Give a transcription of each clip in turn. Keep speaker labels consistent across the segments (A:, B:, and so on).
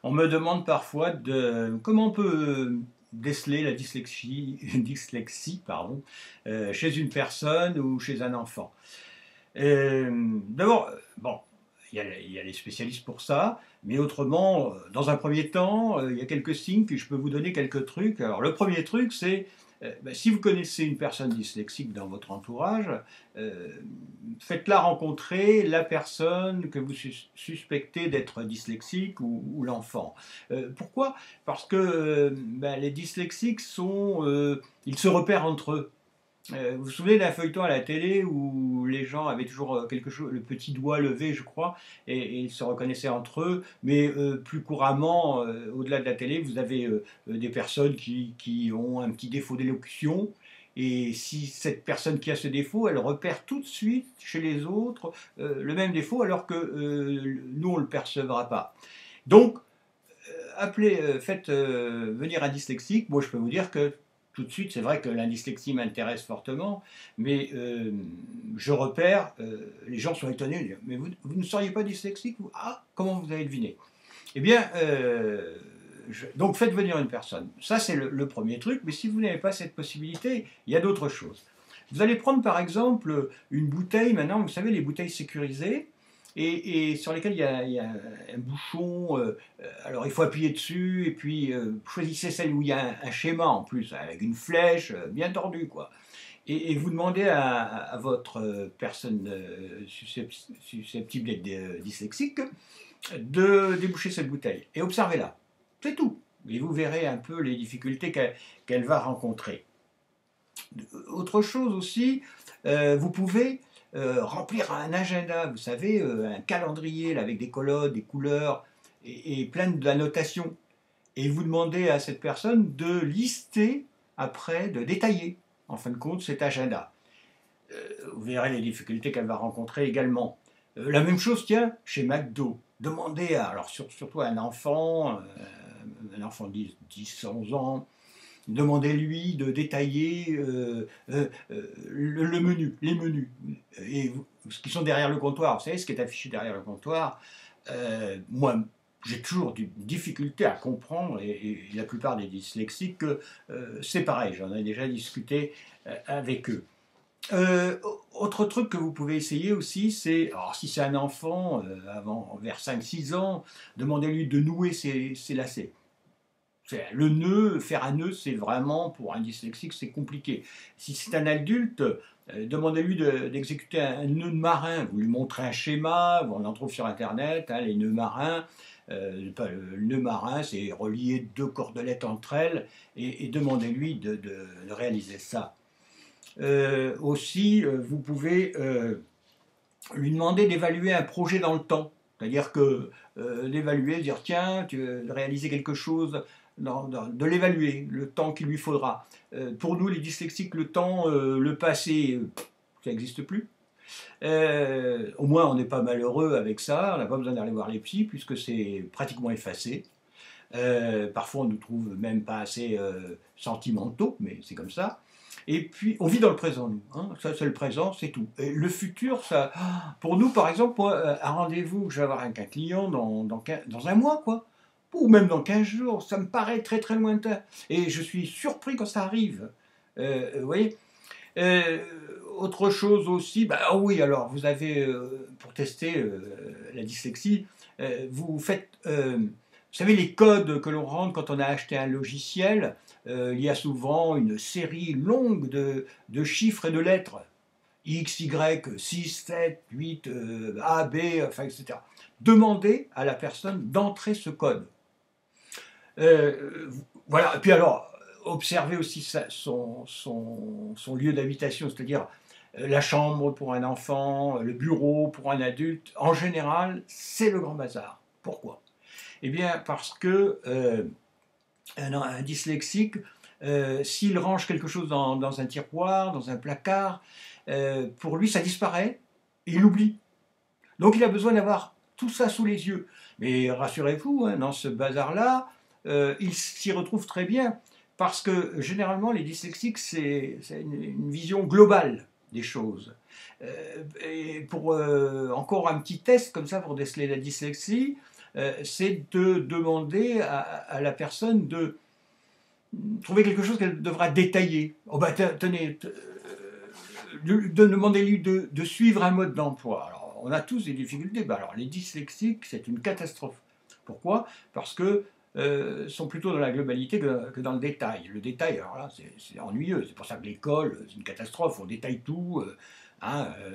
A: On me demande parfois comment on peut déceler la dyslexie pardon, chez une personne ou chez un enfant. D'abord, bon, il y a les spécialistes pour ça, mais autrement, dans un premier temps, il y a quelques signes que je peux vous donner quelques trucs. Alors, le premier truc, c'est si vous connaissez une personne dyslexique dans votre entourage, euh, faites-la rencontrer la personne que vous suspectez d'être dyslexique ou l'enfant. Pourquoi? Parce que les dyslexiques ils se repèrent entre eux. Vous vous souvenez d'un feuilleton à la télé où les gens avaient toujours quelque chose, le petit doigt levé, je crois, et ils se reconnaissaient entre eux, mais plus couramment, au-delà de la télé, vous avez des personnes qui ont un petit défaut d'élocution, et si cette personne qui a ce défaut, elle repère tout de suite chez les autres le même défaut, alors que nous, on ne le percevra pas. Donc, faites venir un dyslexique. Moi, je peux vous dire que tout de suite, c'est vrai que la dyslexie m'intéresse fortement, mais je repère, les gens sont étonnés, mais vous ne seriez pas dyslexique vous? Ah, comment vous avez deviné? Eh bien, donc faites venir une personne. Ça, c'est le premier truc, mais si vous n'avez pas cette possibilité, il y a d'autres choses. Vous allez prendre par exemple une bouteille, maintenant, vous savez, les bouteilles sécurisées, et sur lesquelles il y a un bouchon. Alors il faut appuyer dessus, et puis choisissez celle où il y a un schéma en plus, avec une flèche bien tordue, quoi. Et vous demandez à votre personne susceptible d'être dyslexique de déboucher cette bouteille. Et observez-la. C'est tout. Et vous verrez un peu les difficultés qu'elle va rencontrer. Autre chose aussi, vous pouvez remplir un agenda, vous savez, un calendrier là, avec des colonnes, des couleurs et plein d'annotations. Et vous demandez à cette personne de lister après, de détailler, en fin de compte, cet agenda. Vous verrez les difficultés qu'elle va rencontrer également. La même chose, tiens, chez McDo. Demandez alors surtout à un enfant de 10-11 ans, demandez-lui de détailler le menu, les menus, et ce qui sont derrière le comptoir. Vous savez ce qui est affiché derrière le comptoir. Moi, j'ai toujours des difficultés à comprendre, et la plupart des dyslexiques, c'est pareil, j'en ai déjà discuté avec eux. Autre truc que vous pouvez essayer aussi, c'est, alors si c'est un enfant, vers 5-6 ans, demandez-lui de nouer ses lacets. Le nœud, faire un nœud, c'est vraiment, pour un dyslexique, c'est compliqué. Si c'est un adulte, demandez-lui d'exécuter un nœud de marin. Vous lui montrez un schéma, on en trouve sur Internet, hein, les nœuds marins. Le nœud marin, c'est relier deux cordelettes entre elles, et demandez-lui de réaliser ça. Aussi, vous pouvez lui demander d'évaluer un projet dans le temps. C'est-à-dire que d'évaluer, dire tiens, tu veux réaliser quelque chose, de l'évaluer, le temps qu'il lui faudra. Pour nous, les dyslexiques, le temps, le passé, ça n'existe plus. Au moins, on n'est pas malheureux avec ça, on n'a pas besoin d'aller voir les psys, puisque c'est pratiquement effacé. Parfois, on ne nous trouve même pas assez sentimentaux, mais c'est comme ça. Et puis, on vit dans le présent, nous. Hein. Ça, c'est le présent, c'est tout. Et le futur, ça, pour nous, par exemple, moi, un rendez-vous que je vais avoir avec un client dans un mois, quoi, ou même dans 15 jours, ça me paraît très très lointain. Et je suis surpris quand ça arrive. Vous voyez. Euh, Autre chose aussi, oui, alors vous avez, pour tester la dyslexie, vous faites, vous savez, les codes que l'on rentre quand on a acheté un logiciel, il y a souvent une série longue de chiffres et de lettres. X, Y, 6, 7, 8, A, B, enfin, etc. Demandez à la personne d'entrer ce code. Voilà, et puis alors, observez aussi son lieu d'habitation, c'est-à-dire la chambre pour un enfant, le bureau pour un adulte. En général, c'est le grand bazar. Pourquoi? Eh bien, parce que un dyslexique, s'il range quelque chose dans un tiroir, dans un placard, pour lui, ça disparaît, et il oublie. Donc il a besoin d'avoir tout ça sous les yeux. Mais rassurez-vous, hein, dans ce bazar-là, il s'y retrouve très bien, parce que généralement, les dyslexiques, c'est une vision globale des choses. Et pour encore un petit test comme ça pour déceler la dyslexie, c'est de demander à la personne de trouver quelque chose qu'elle devra détailler. Oh bah tenez, de demander-lui de suivre un mode d'emploi. Alors, on a tous des difficultés. Bah, alors, les dyslexiques, c'est une catastrophe. Pourquoi? Parce que sont plutôt dans la globalité que dans le détail. Le détail, alors là, c'est ennuyeux. C'est pour ça que l'école, c'est une catastrophe. On détaille tout.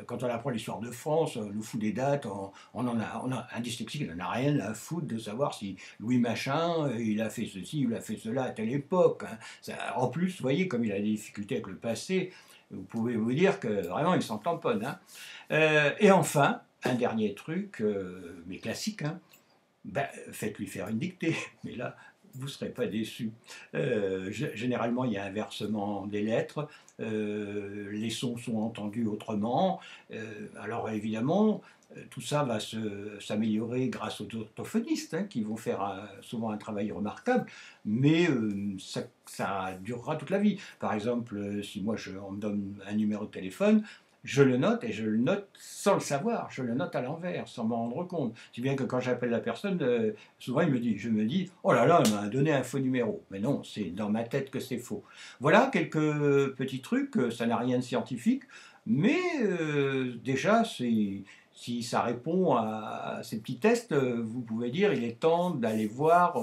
A: Quand on apprend l'histoire de France, on nous fout des dates. On a un dyslexique, il n'en a rien à foutre de savoir si Louis Machin, il a fait ceci, il a fait cela à telle époque. En plus, vous voyez, comme il a des difficultés avec le passé, vous pouvez vous dire que vraiment, il s'en tamponne. Et enfin, un dernier truc, mais classique, ben, faites-lui faire une dictée. Mais là, vous ne serez pas déçus. Généralement, il y a un versement des lettres, les sons sont entendus autrement. Alors évidemment, tout ça va s'améliorer grâce aux orthophonistes, qui vont faire souvent un travail remarquable, mais ça durera toute la vie. Par exemple, si moi on me donne un numéro de téléphone, je le note et je le note sans le savoir, je le note à l'envers, sans m'en rendre compte. Si bien que quand j'appelle la personne, souvent je me dis, oh là là, elle m'a donné un faux numéro. Mais non, c'est dans ma tête que c'est faux. Voilà quelques petits trucs, ça n'a rien de scientifique, mais déjà, si ça répond à ces petits tests, vous pouvez dire, il est temps d'aller voir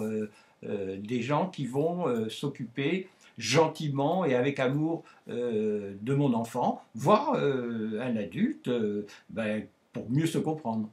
A: des gens qui vont s'occuper gentiment et avec amour de mon enfant, voire un adulte, ben, pour mieux se comprendre.